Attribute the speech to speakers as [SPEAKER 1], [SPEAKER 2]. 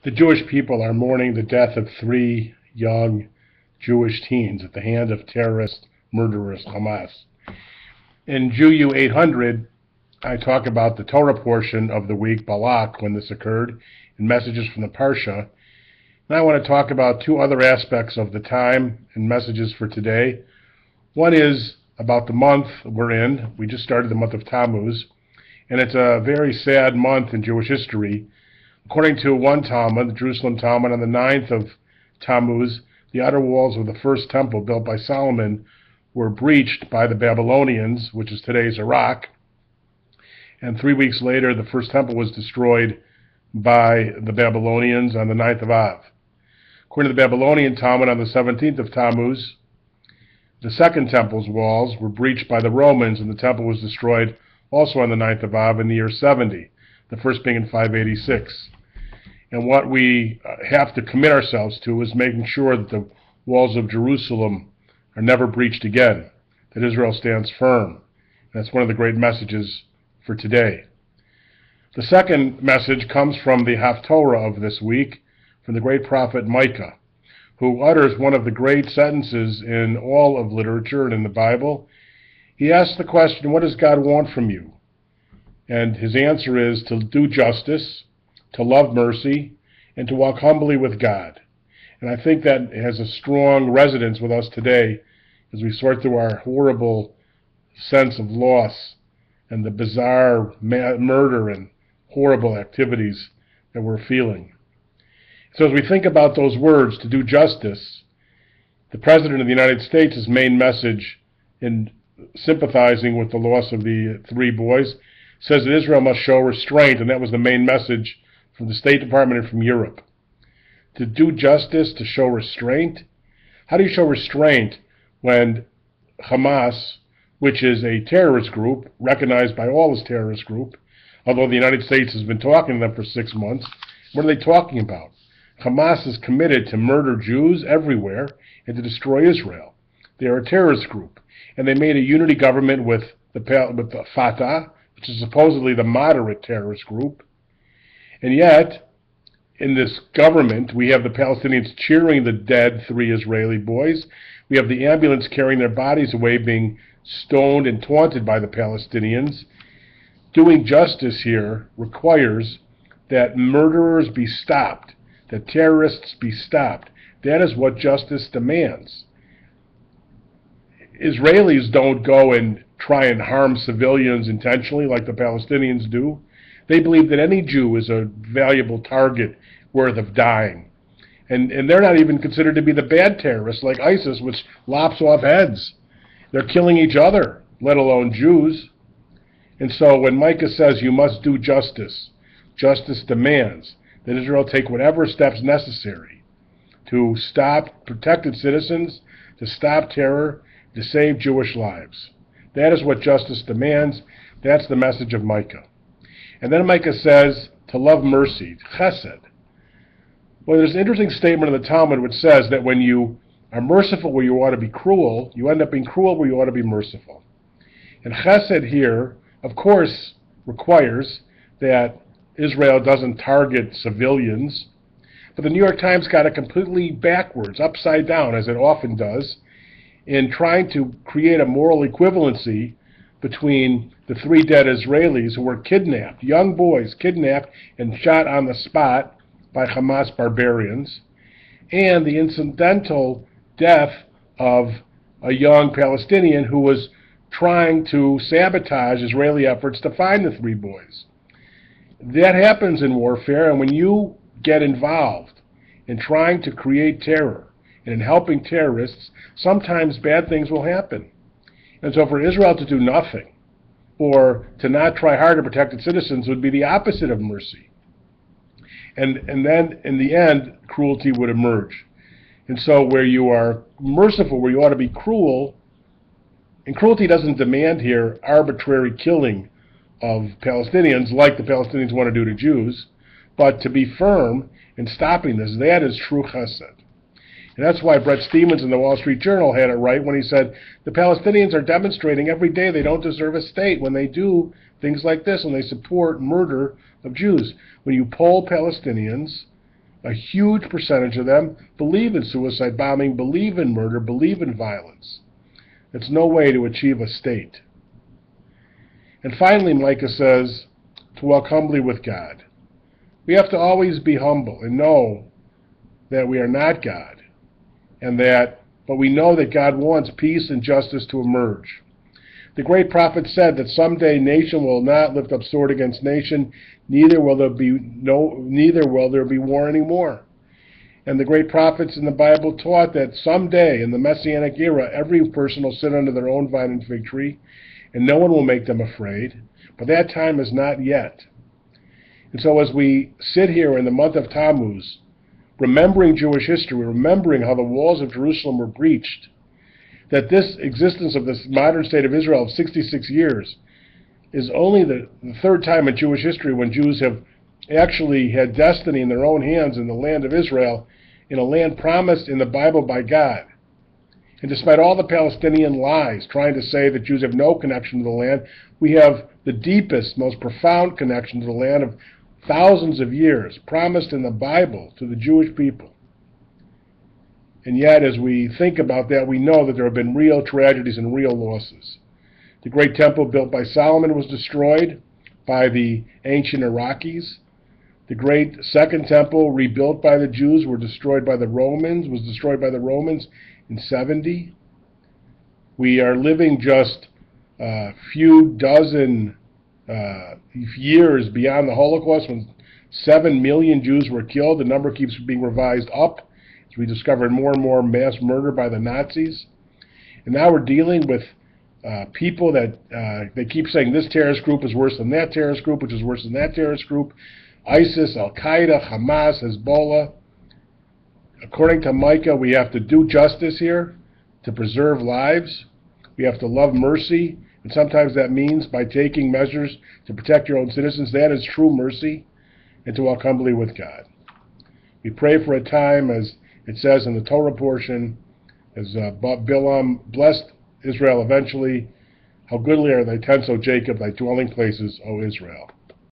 [SPEAKER 1] The Jewish people are mourning the death of 3 young Jewish teens at the hand of terrorist murderers Hamas. In Jewu 800, I talk about the Torah portion of the week, Balak, when this occurred, and messages from the Parsha. And I want to talk about 2 other aspects of the time and messages for today. One is about the month we're in. We just started the month of Tammuz, and it's a very sad month in Jewish history. According to one Talmud, the Jerusalem Talmud, on the 9th of Tammuz, the outer walls of the first temple built by Solomon were breached by the Babylonians, which is today's Iraq. And 3 weeks later, the first temple was destroyed by the Babylonians on the 9th of Av. According to the Babylonian Talmud, on the 17th of Tammuz, the second temple's walls were breached by the Romans, and the temple was destroyed also on the 9th of Av in the year 70, the first being in 586. And what we have to commit ourselves to is making sure that the walls of Jerusalem are never breached again, that Israel stands firm. And that's one of the great messages for today. The second message comes from the haftorah of this week, from the great prophet Micah, who utters one of the great sentences in all of literature and in the Bible. He asks the question, what does God want from you? And his answer is to do justice, to love mercy, and to walk humbly with God. And I think that has a strong resonance with us today as we sort through our horrible sense of loss and the bizarre murder and horrible activities that we're feeling. So as we think about those words, to do justice, the President of the United States' main message in sympathizing with the loss of the 3 boys says that Israel must show restraint, and that was the main message from the State Department and from Europe. To do justice, to show restraint? How do you show restraint when Hamas, which is a terrorist group, recognized by all as a terrorist group, although the United States has been talking to them for 6 months, what are they talking about? Hamas is committed to murder Jews everywhere and to destroy Israel. They are a terrorist group, and they made a unity government with the Fatah, which is supposedly the moderate terrorist group. And yet, in this government, we have the Palestinians cheering the dead 3 Israeli boys. We have the ambulance carrying their bodies away being stoned and taunted by the Palestinians. Doing justice here requires that murderers be stopped, that terrorists be stopped. That is what justice demands. Israelis don't go and try and harm civilians intentionally like the Palestinians do. They believe that any Jew is a valuable target worth of dying. And they're not even considered to be the bad terrorists like ISIS, which lops off heads. They're killing each other, let alone Jews. And so when Micah says you must do justice, justice demands that Israel take whatever steps necessary to stop protected citizens, to stop terror, to save Jewish lives. That is what justice demands. That's the message of Micah. And then Micah says to love mercy, chesed. Well, there's an interesting statement in the Talmud which says that when you are merciful where you ought to be cruel, you end up being cruel where you ought to be merciful. And chesed here, of course, requires that Israel doesn't target civilians. But the New York Times got it completely backwards, upside down, as it often does, in trying to create a moral equivalency between the 3 dead Israelis who were kidnapped, young boys kidnapped and shot on the spot by Hamas barbarians, and the incidental death of a young Palestinian who was trying to sabotage Israeli efforts to find the 3 boys. That happens in warfare, and when you get involved in trying to create terror and in helping terrorists, sometimes bad things will happen. And so for Israel to do nothing or to not try hard to protect its citizens would be the opposite of mercy. And then, in the end, cruelty would emerge. And so where you are merciful, where you ought to be cruel, and cruelty doesn't demand here arbitrary killing of Palestinians like the Palestinians want to do to Jews, but to be firm in stopping this, that is true chesed. And that's why Bret Stephens in the Wall Street Journal had it right when he said, the Palestinians are demonstrating every day they don't deserve a state when they do things like this, when they support murder of Jews. When you poll Palestinians, a huge percentage of them believe in suicide bombing, believe in murder, believe in violence. It's no way to achieve a state. And finally, Micah says to walk humbly with God. We have to always be humble and know that we are not God, but we know that God wants peace and justice to emerge. The great prophet said that someday nation will not lift up sword against nation, neither will there be war anymore. And the great prophets in the Bible taught that someday in the Messianic era, every person will sit under their own vine and fig tree, and no one will make them afraid. But that time is not yet. And so as we sit here in the month of Tammuz, remembering Jewish history, remembering how the walls of Jerusalem were breached, that this existence of this modern state of Israel of 66 years is only the third time in Jewish history when Jews have actually had destiny in their own hands in the land of Israel, in a land promised in the Bible by God. And despite all the Palestinian lies trying to say that Jews have no connection to the land, we have the deepest, most profound connection to the land of thousands of years, promised in the Bible to the Jewish people. And yet, as we think about that, we know that there have been real tragedies and real losses. The great temple built by Solomon was destroyed by the ancient Iraqis. The great second temple rebuilt by the Jews was destroyed by the Romans in 70. We are living just a few dozen years beyond the Holocaust, when 7 million Jews were killed. The number keeps being revised up as we discover more and more mass murder by the Nazis. And now we're dealing with people that they keep saying this terrorist group is worse than that terrorist group, which is worse than that terrorist group. ISIS, Al-Qaeda, Hamas, Hezbollah. According to Micah, we have to do justice here to preserve lives. We have to love mercy. And sometimes that means by taking measures to protect your own citizens. That is true mercy, and to walk humbly with God. We pray for a time, as it says in the Torah portion, as Bilam blessed Israel eventually, how goodly are thy tents, O Jacob, thy dwelling places, O Israel.